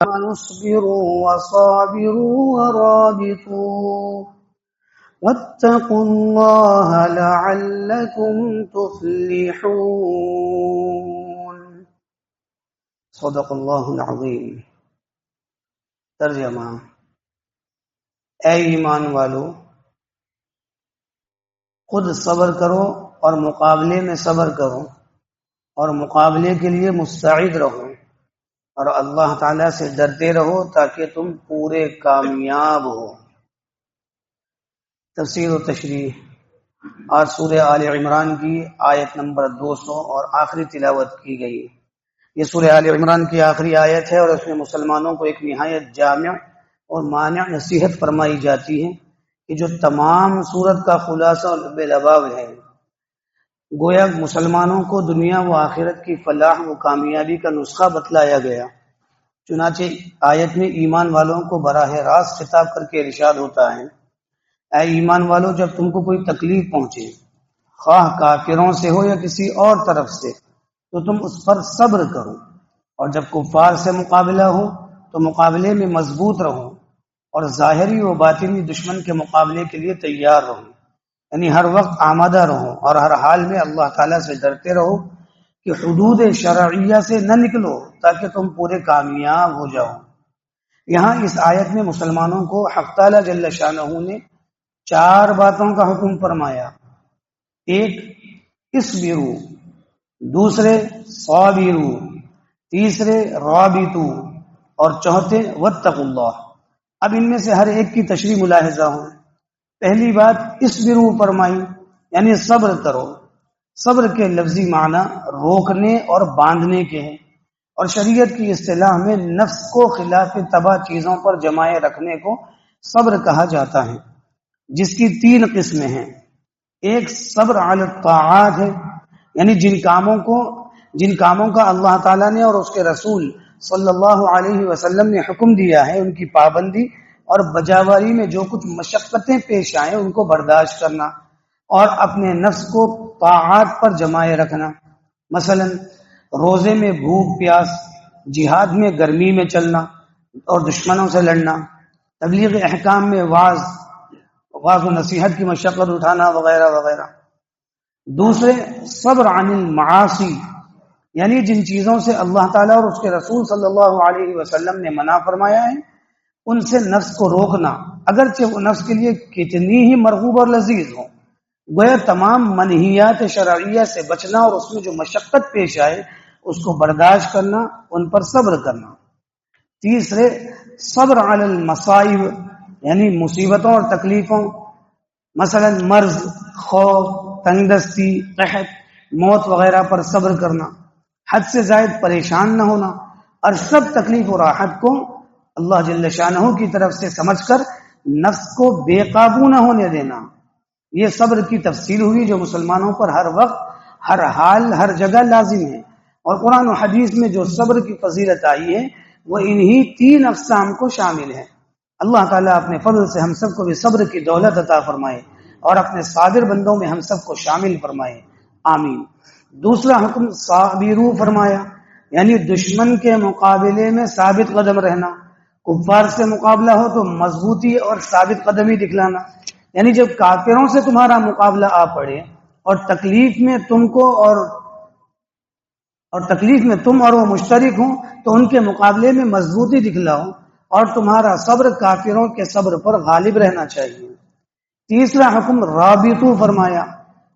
واصبروا وصابروا ورابطوا واتقوا الله لعلكم تفلحون صدق اللہ العظیم۔ ترجمہ: اے ایمان والو، خود صبر کرو اور مقابلے میں صبر کرو اور مقابلے کے لیے مستعد رہو اور اللہ تعالیٰ سے ڈرتے رہو تاکہ تم پورے کامیاب ہو۔ تفسیر و تشریح۔ آج سورہ آل عمران کی آیت نمبر 200 اور آخری تلاوت کی گئی۔ یہ سورہ آل عمران کی آخری آیت ہے اور اس میں مسلمانوں کو ایک نہایت جامع اور مانع نصیحت فرمائی جاتی ہے کہ جو تمام سورت کا خلاصہ اور لب لباب ہے۔ گویا مسلمانوں کو دنیا و آخرت کی فلاح و کامیابی کا نسخہ بتلایا گیا۔ چنانچہ آیت میں ایمان والوں کو براہ راست خطاب کر کے ارشاد ہوتا ہے: اے ایمان والو، جب تم کو کوئی تکلیف پہنچے، خواہ کافروں سے ہو یا کسی اور طرف سے، تو تم اس پر صبر کرو، اور جب کفار سے مقابلہ ہو تو مقابلے میں مضبوط رہو اور ظاہری و باطنی دشمن کے مقابلے کے لیے تیار رہو، یعنی ہر وقت آمادہ رہو اور ہر حال میں اللہ تعالیٰ سے ڈرتے رہو کہ حدود شرعیہ سے نہ نکلو تاکہ تم پورے کامیاب ہو جاؤ۔ یہاں اس آیت میں مسلمانوں کو حق تعالیٰ جل شانہ نے 4 باتوں کا حکم فرمایا۔ ایک، اصبروا، دوسرے صابروا، تیسرے رابطوا، اور چوتھے واتقوا اللہ۔ اب ان میں سے ہر ایک کی تشریح ملاحظہ ہو۔ پہلی بات اصبروا فرمائی، یعنی صبر کرو۔ صبر کے لفظی معنی روکنے اور باندھنے کے ہیں، اور شریعت کی اصطلاح میں نفس کو خلاف طبع چیزوں پر جمائے رکھنے کو صبر کہا جاتا ہے، جس کی 3 قسمیں ہیں۔ ایک صبر علی الطاعات ہے، یعنی جن کاموں کا اللہ تعالیٰ نے اور اس کے رسول صلی اللہ علیہ وسلم نے حکم دیا ہے ان کی پابندی اور بجاوری میں جو کچھ مشقتیں پیش آئیں ان کو برداشت کرنا اور اپنے نفس کو طاعات پر جمائے رکھنا، مثلا روزے میں بھوک پیاس، جہاد میں گرمی میں چلنا اور دشمنوں سے لڑنا، تبلیغ احکام میں واعظ و نصیحت کی مشقت اٹھانا وغیرہ وغیرہ۔ دوسرے صبر عن المعاصی، یعنی جن چیزوں سے اللہ تعالیٰ اور اس کے رسول صلی اللہ علیہ وسلم نے منع فرمایا ہے ان سے نفس کو روکنا، اگرچہ وہ نفس کے لیے کتنی ہی مرغوب اور لذیذ ہو۔ گویا تمام منہیات شرعیہ سے بچنا اور اس میں جو مشقت پیش آئے اس کو برداشت کرنا، ان پر صبر کرنا۔ تیسرے صبر علی المصائب، یعنی مصیبتوں اور تکلیفوں، مثلا مرض، خوف، تنگ دستی، قحط، موت وغیرہ پر صبر کرنا، حد سے زائد پریشان نہ ہونا، اور سب تکلیف و راحت کو اللہ جل شانہ کی طرف سے سمجھ کر نفس کو بے قابو نہ ہونے دینا۔ یہ صبر کی تفصیل ہوئی جو مسلمانوں پر ہر وقت، ہر حال، ہر جگہ لازم ہے، اور قرآن و حدیث میں جو صبر کی فضیلت آئی ہے وہ انہی 3 اقسام کو شامل ہے۔ اللہ تعالیٰ اپنے فضل سے ہم سب کو بھی صبر کی دولت عطا فرمائے اور اپنے صابر بندوں میں ہم سب کو شامل فرمائے، آمین۔ دوسرا حکم صابروا فرمایا، یعنی دشمن کے مقابلے میں ثابت قدم رہنا۔ کفار سے مقابلہ ہو تو مضبوطی اور ثابت قدمی دکھلانا، یعنی جب کافروں سے تمہارا مقابلہ آ پڑے اور تکلیف میں تم اور وہ مشترک ہوں تو ان کے مقابلے میں مضبوطی دکھلاؤ اور تمہارا صبر کافروں کے صبر پر غالب رہنا چاہیے۔ تیسرا حکم رابطو فرمایا،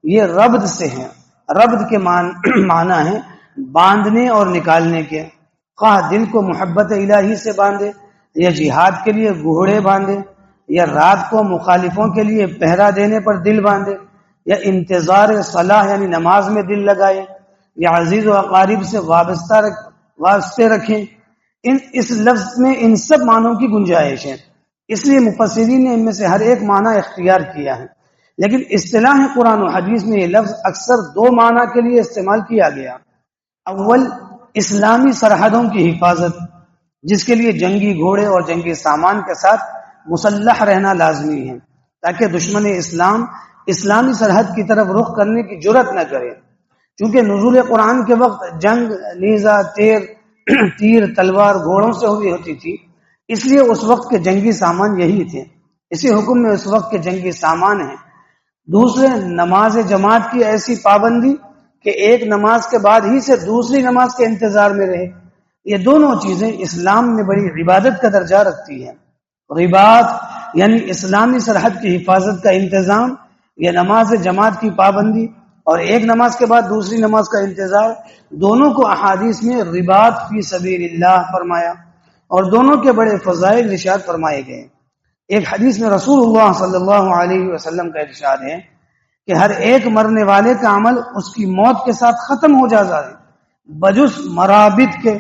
یہ ربط سے ہے۔ ربط کے معنی ہے باندھنے اور نکالنے کے، خواہ دل کو محبت الہی سے باندھے یا جہاد کے لیے گھوڑے باندھے، یا رات کو مخالفوں کے لیے پہرا دینے پر دل باندھے، یا انتظار صلاح یعنی نماز میں دل لگائے، یا عزیز و اقارب سے واسطے رکھیں۔ اس لفظ میں ان سب معنوں کی گنجائش ہے، اس لیے مفسرین نے ان میں سے ہر ایک معنی اختیار کیا ہے، لیکن اصطلاح قرآن و حدیث میں یہ لفظ اکثر 2 معنی کے لیے استعمال کیا گیا۔ اول، اسلامی سرحدوں کی حفاظت، جس کے لیے جنگی گھوڑے اور جنگی سامان کے ساتھ مسلح رہنا لازمی ہے تاکہ دشمن اسلام اسلامی سرحد کی طرف رخ کرنے کی جرات نہ کرے، چونکہ نزول قرآن کے وقت جنگ، نیزہ، تیر، تیر تلوار گھوڑوں سے ہوئی ہوتی تھی، اس لیے اس وقت کے جنگی سامان یہی تھے۔ اسی حکم میں اس وقت کے جنگی سامان ہیں۔ دوسرے، نماز جماعت کی ایسی پابندی کہ ایک نماز کے بعد ہی سے دوسری نماز کے انتظار میں رہے۔ یہ دونوں چیزیں اسلام میں بڑی عبادت کا درجہ رکھتی ہیں۔ رباط یعنی اسلامی سرحد کی حفاظت کا انتظام، یہ نماز جماعت کی پابندی اور ایک نماز کے بعد دوسری نماز کا انتظار، دونوں کو احادیث میں رباط فی سبیل اللہ فرمایا اور دونوں کے بڑے فضائل ارشاد فرمائے گئے۔ ایک حدیث میں رسول اللہ صلی اللہ علیہ وسلم کا ارشاد ہے کہ ہر ایک مرنے والے کا عمل اس کی موت کے ساتھ ختم ہو جاتا ہے، بجز مرابط کے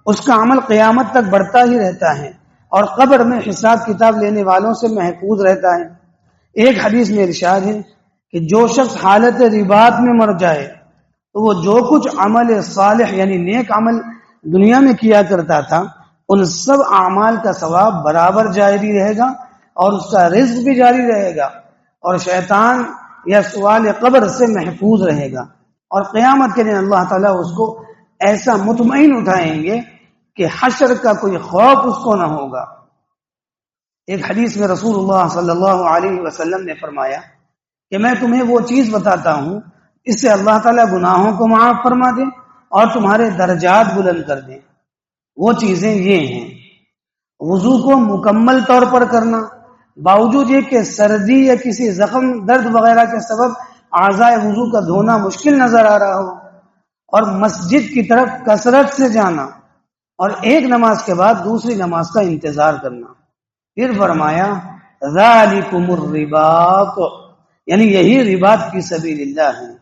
اس کا عمل قیامت تک بڑھتا ہی رہتا ہے اور قبر میں حساب کتاب لینے والوں سے محفوظ رہتا ہے۔ ایک حدیث میں ارشاد ہے کہ جو شخص حالت رباط میں مر جائے تو وہ جو کچھ عمل صالح یعنی نیک عمل دنیا میں کیا کرتا تھا ان سب اعمال کا ثواب برابر جاری رہے گا اور اس کا رزق بھی جاری رہے گا اور شیطان یا سوال قبر سے محفوظ رہے گا، اور قیامت کے دن اللہ تعالیٰ اس کو ایسا مطمئن اٹھائیں گے کہ حشر کا کوئی خوف اس کو نہ ہوگا۔ ایک حدیث میں رسول اللہ صلی اللہ علیہ وسلم نے فرمایا کہ میں تمہیں وہ چیز بتاتا ہوں اس سے اللہ تعالیٰ گناہوں کو معاف فرما دے اور تمہارے درجات بلند کر دے۔ وہ چیزیں یہ ہیں: وضو کو مکمل طور پر کرنا، باوجود یہ کہ سردی یا کسی زخم درد وغیرہ کے سبب اعضائے وضو کا دھونا مشکل نظر آ رہا ہو، اور مسجد کی طرف کثرت سے جانا، اور ایک نماز کے بعد دوسری نماز کا انتظار کرنا۔ پھر فرمایا ذالکم الرباط، یعنی یہی رباط فی سبیل اللہ ہے۔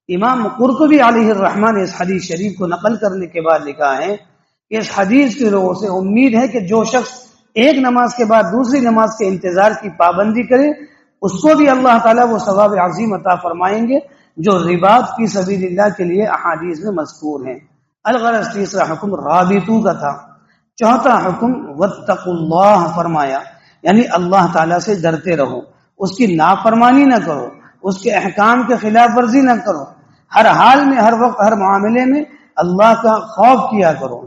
امام قرطبی علیہ الرحمہ نے اس حدیث شریف کو نقل کرنے کے بعد لکھا ہے کہ اس حدیث کے لوگوں سے امید ہے کہ جو شخص ایک نماز کے بعد دوسری نماز کے انتظار کی پابندی کرے اس کو بھی اللہ تعالیٰ وہ ثواب عظیم عطا فرمائیں گے جو رباط فی سبیل اللہ کے لیے احادیث میں مذکور ہیں۔ الغرض تیسرا حکم رابطو کا تھا۔ چوتھا حکم واتقوا اللہ فرمایا، یعنی اللہ تعالیٰ سے ڈرتے رہو، اس کی نافرمانی نہ کرو، اس کے احکام کے خلاف ورزی نہ کرو، ہر حال میں ہر وقت ہر معاملے میں اللہ کا خوف کیا کرو۔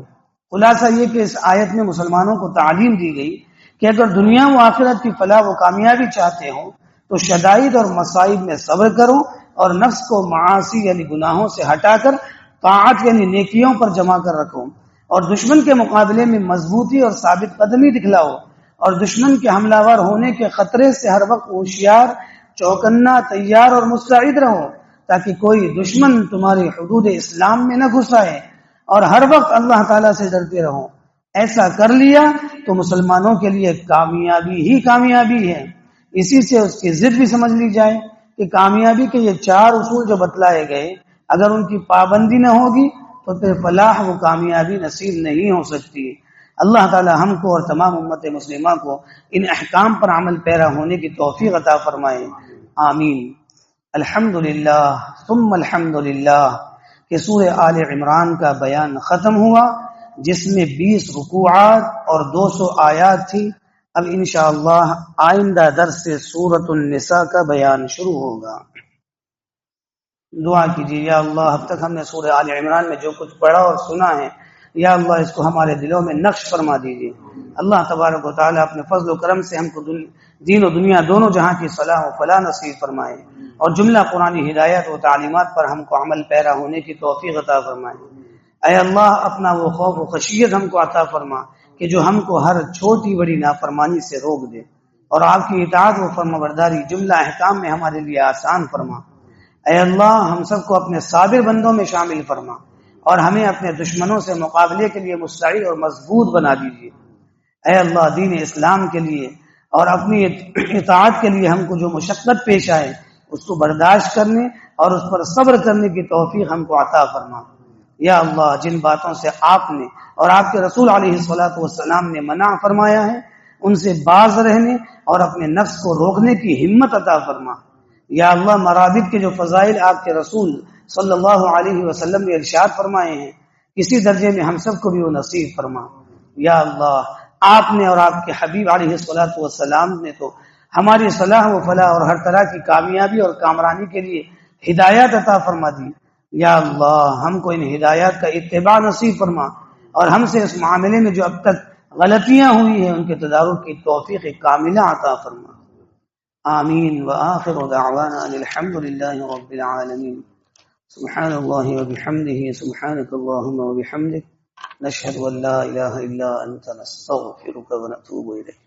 خلاصہ یہ کہ اس آیت میں مسلمانوں کو تعلیم دی گئی کہ اگر دنیا و آخرت کی فلاح و کامیابی چاہتے ہو تو شدائد اور مصائب میں صبر کرو اور نفس کو معاصی یعنی گناہوں سے ہٹا کر طاعت یعنی نیکیوں پر جمع کر رکھو، اور دشمن کے مقابلے میں مضبوطی اور ثابت قدمی دکھلاؤ، اور دشمن کے حملہ ور ہونے کے خطرے سے ہر وقت ہوشیار، چوکنا، تیار اور مستعد رہو تاکہ کوئی دشمن تمہاری حدود اسلام میں نہ گھس آئے، اور ہر وقت اللہ تعالیٰ سے ڈرتے رہو۔ ایسا کر لیا تو مسلمانوں کے لیے کامیابی ہی کامیابی ہے۔ اسی سے اس کی ضد بھی سمجھ لی جائے کہ کامیابی کے یہ چار اصول جو بتلائے گئے اگر ان کی پابندی نہ ہوگی تو پھر فلاح و کامیابی نصیب نہیں ہو سکتی۔ اللہ تعالیٰ ہم کو اور تمام امت مسلمہ کو ان احکام پر عمل پیرا ہونے کی توفیق عطا فرمائے، آمین۔ الحمدللہ ثم الحمدللہ کہ سورہ آل عمران کا بیان ختم ہوا جس میں 20 رکوعات اور 200 آیات تھی۔ اب انشاءاللہ آئندہ درس سے سورۃ النساء کا بیان شروع ہوگا۔ دعا کیجیے، یا اللہ اب تک ہم نے سورہ آل عمران میں جو کچھ پڑھا اور سنا ہے یا اللہ اس کو ہمارے دلوں میں نقش فرما دیجیے۔ اللہ تبارک و تعالیٰ اپنے فضل و کرم سے ہم کو دین و دنیا دونوں جہاں کی صلاح و فلاح نصیب فرمائے اور جملہ قرآنی ہدایت و تعلیمات پر ہم کو عمل پیرا ہونے کی توفیق عطا فرمائے۔ اے اللہ اپنا وہ خوف و خشیت ہم کو عطا فرما کہ جو ہم کو ہر چھوٹی بڑی نافرمانی سے روک دے، اور آپ کی اطاعت و فرمانبرداری جملہ احکام میں ہمارے لیے آسان فرما۔ اے اللہ ہم سب کو اپنے صابر بندوں میں شامل فرما اور ہمیں اپنے دشمنوں سے مقابلے کے لیے مستعد اور مضبوط بنا دیجیے۔ اے اللہ دین اسلام کے لیے اور اپنی اطاعت کے لیے ہم کو جو مشقت پیش آئے اس کو برداشت کرنے اور اس پر صبر کرنے کی توفیق ہم کو عطا فرما۔ یا اللہ جن باتوں سے آپ نے اور آپ کے رسول علیہ الصلوۃ والسلام نے منع فرمایا ہے ان سے باز رہنے اور اپنے نفس کو روکنے کی ہمت عطا فرما۔ یا اللہ مرابط کے جو فضائل آپ کے رسول صلی اللہ علیہ وسلم نے ارشاد فرمائے ہیں کسی درجے میں ہم سب کو بھی وہ نصیب فرما۔ یا اللہ آپ نے اور آپ کے حبیب علیہ الصلوۃ والسلام نے تو ہماری صلاح و فلاح اور ہر طرح کی کامیابی اور کامرانی کے لیے ہدایات عطا فرما دی۔ یا اللہ ہم کو ان ہدایات کا اتباع نصیب فرما اور ہم سے اس معاملے میں جو اب تک غلطیاں ہوئی ہیں ان کے تدارک کی توفیق کاملہ عطا فرما. آمین. وآخر دعوانا الحمد للہ رب العالمین. سبحان اللہ وبحمدہ سبحانک اللہم وبحمدک نشہد ان لا الہ الا انت نستغفرک ونتوب الیک.